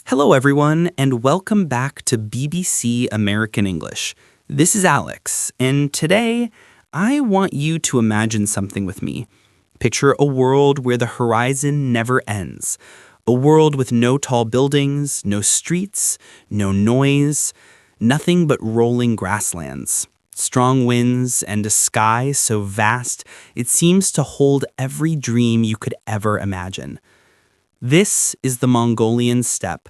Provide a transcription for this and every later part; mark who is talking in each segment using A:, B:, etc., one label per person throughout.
A: Hello, everyone, and welcome back to BBC American English. This is Alex, and today I want you to imagine something with me. Picture a world where the horizon never ends. A world with no tall buildings, no streets, no noise, nothing but rolling grasslands. Strong winds and a sky so vast it seems to hold every dream you could ever imagine. This is the Mongolian steppe,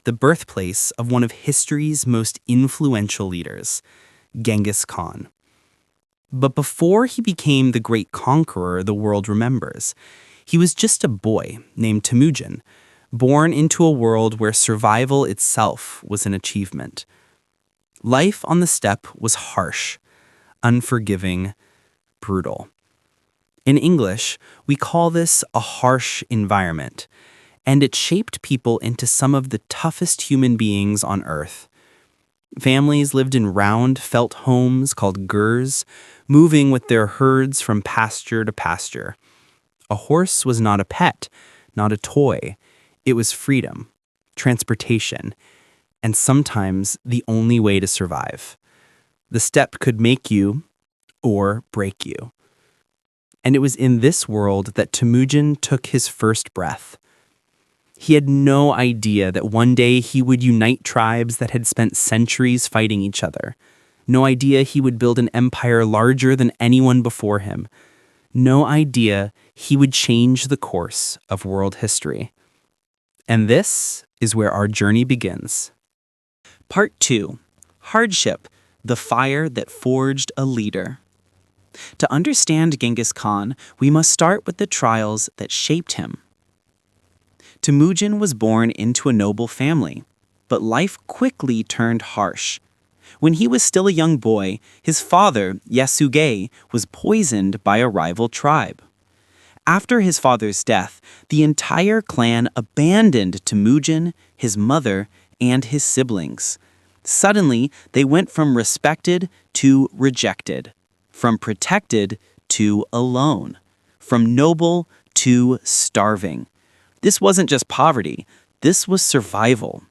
A: the birthplace of one of history's most influential leaders, Genghis Khan. But before he became the great conqueror the world remembers, he was just a boy named Temujin, born into a world where survival itself was an achievement. Life on the steppe was harsh, unforgiving, brutal. In English, we call this a harsh environment, and it shaped people into some of the toughest human beings on Earth. Families lived in round felt homes called gurs, moving with their herds from pasture to pasture. A horse was not a pet, not a toy. It was freedom, transportation, and sometimes the only way to survive. The steppe could make you or break you. And it was in this world that Temujin took his first breath. He had no idea that one day he would unite tribes that had spent centuries fighting each other. No idea he would build an empire larger than anyone before him. No idea he would change the course of world history. And this is where our journey begins. Part 2. Hardship, the fire that forged a leader. To understand Genghis Khan, we must start with the trials that shaped him. Temujin was born into a noble family, but life quickly turned harsh. When he was still a young boy, his father, Yasuge, was poisoned by a rival tribe. After his father's death, the entire clan abandoned Temujin, his mother, and his siblings. Suddenly, they went from respected to rejected, from protected to alone, from noble to starving. This wasn't just poverty, this was survival.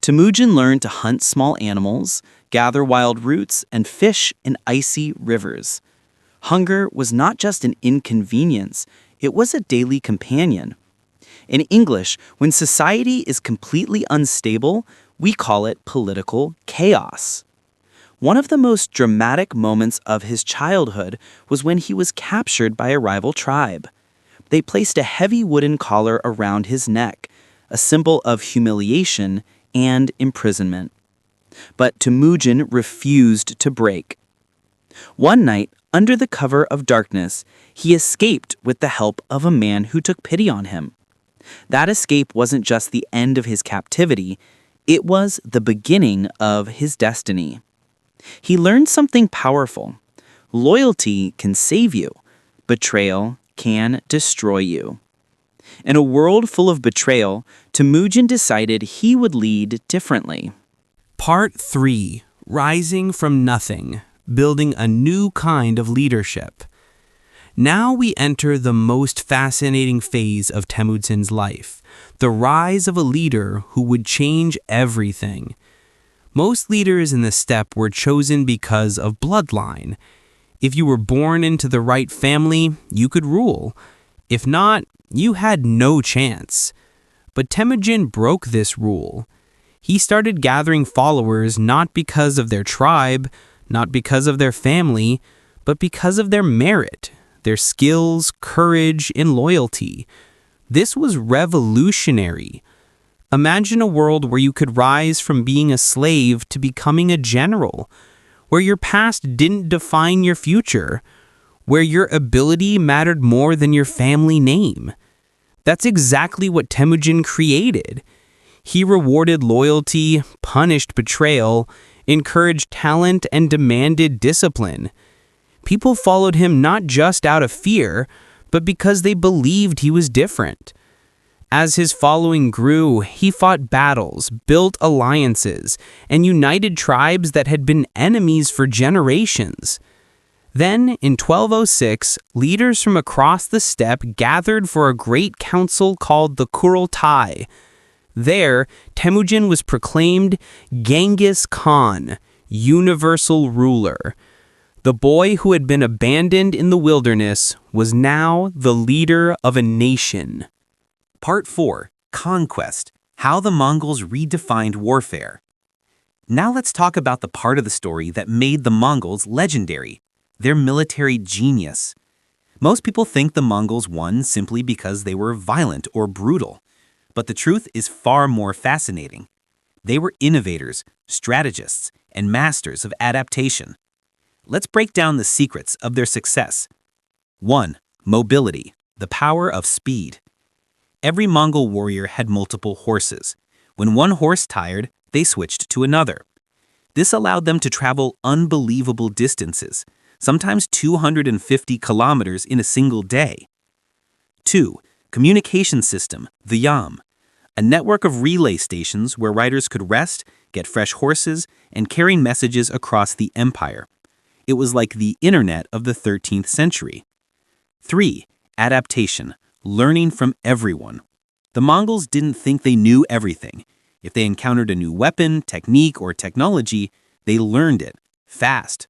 A: Temujin learned to hunt small animals, gather wild roots, and fish in icy rivers. Hunger was not just an inconvenience, it was a daily companion. In English, when society is completely unstable, we call it political chaos. One of the most dramatic moments of his childhood was when he was captured by a rival tribe. They placed a heavy wooden collar around his neck, a symbol of humiliation and imprisonment. But Temujin refused to break. One night, under the cover of darkness, he escaped with the help of a man who took pity on him. That escape wasn't just the end of his captivity, it was the beginning of his destiny. He learned something powerful. Loyalty can save you. Betrayal can destroy you. In a world full of betrayal, Temujin decided he would lead differently. Part 3. Rising from nothing, building a new kind of leadership. Now we enter the most fascinating phase of Temujin's life, the rise of a leader who would change everything. Most leaders in the steppe were chosen because of bloodline. If you were born into the right family, you could rule. If not, you had no chance. But Temujin broke this rule. He started gathering followers not because of their tribe, not because of their family, but because of their merit, their skills, courage, and loyalty. This was revolutionary. Imagine a world where you could rise from being a slave to becoming a general, where your past didn't define your future, where your ability mattered more than your family name. That's exactly what Temujin created. He rewarded loyalty, punished betrayal, encouraged talent, and demanded discipline. People followed him not just out of fear, but because they believed he was different. As his following grew, he fought battles, built alliances, and united tribes that had been enemies for generations. Then, in 1206, leaders from across the steppe gathered for a great council called the Kurultai. There, Temujin was proclaimed Genghis Khan, universal ruler. The boy who had been abandoned in the wilderness was now the leader of a nation.
B: Part 4. Conquest. How the Mongols redefined warfare. Now let's talk about the part of the story that made the Mongols legendary, their military genius. Most people think the Mongols won simply because they were violent or brutal. But the truth is far more fascinating. They were innovators, strategists, and masters of adaptation. Let's break down the secrets of their success. 1. Mobility, the power of speed. Every Mongol warrior had multiple horses. When one horse tired, they switched to another. This allowed them to travel unbelievable distances, sometimes 250 kilometers in a single day. 2. Communication system, the Yam. A network of relay stations where riders could rest, get fresh horses, and carry messages across the empire. It was like the internet of the 13th century. 3. Adaptation, learning from everyone. The Mongols didn't think they knew everything. If they encountered a new weapon, technique, or technology, they learned it, fast.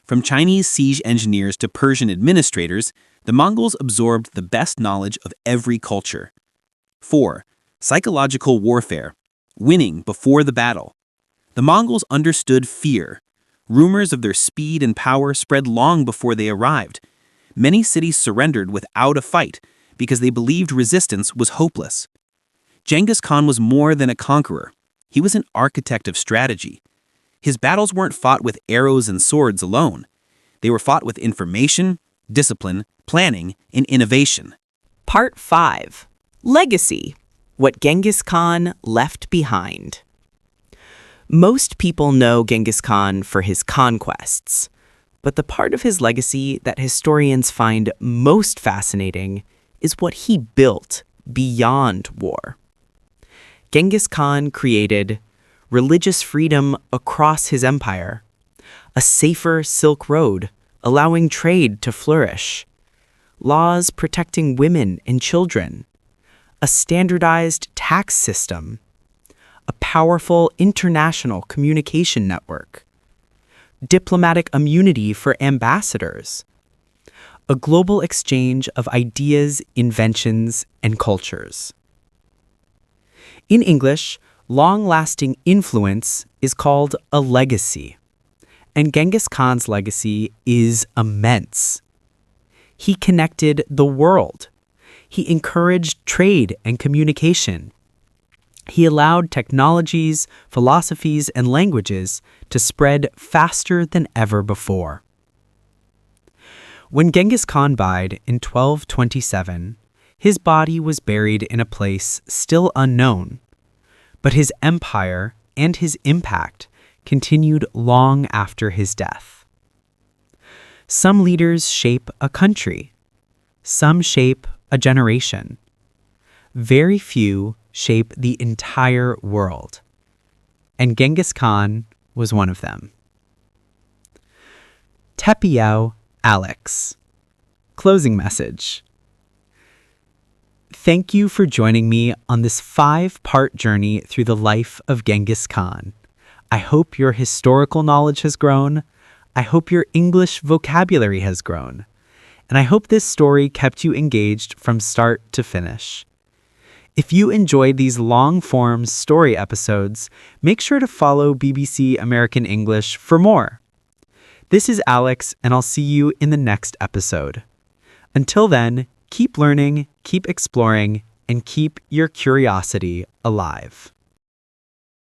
B: From Chinese siege engineers to Persian administrators, the Mongols absorbed the best knowledge of every culture. 4. Psychological warfare, winning before the battle. The Mongols understood fear. Rumors of their speed and power spread long before they arrived. Many cities surrendered without a fight because they believed resistance was hopeless. Genghis Khan was more than a conqueror. He was an architect of strategy. His battles weren't fought with arrows and swords alone. They were fought with information, discipline, planning, and innovation.
C: Part 5. Legacy. What Genghis Khan left behind. Most people know Genghis Khan for his conquests, but the part of his legacy that historians find most fascinating is what he built beyond war. Genghis Khan created religious freedom across his empire, a safer Silk Road allowing trade to flourish, laws protecting women and children, a standardized tax system, a powerful international communication network, diplomatic immunity for ambassadors, a global exchange of ideas, inventions, and cultures. In English, long-lasting influence is called a legacy, and Genghis Khan's legacy is immense. He connected the world. He encouraged trade and communication. He allowed technologies, philosophies, and languages to spread faster than ever before. When Genghis Khan died in 1227, his body was buried in a place still unknown, but his empire and his impact continued long after his death. Some leaders shape a country. Some shape a generation. Very few shape the entire world. And Genghis Khan was one of them. Tepiao, Alex. Closing message. Thank you for joining me on this 5-part journey through the life of Genghis Khan. I hope your historical knowledge has grown. I hope your English vocabulary has grown. And I hope this story kept you engaged from start to finish. If you enjoyed these long-form story episodes, make sure to follow BBC American English for more. This is Alex, and I'll see you in the next episode. Until then, keep learning, keep exploring, and keep your curiosity alive.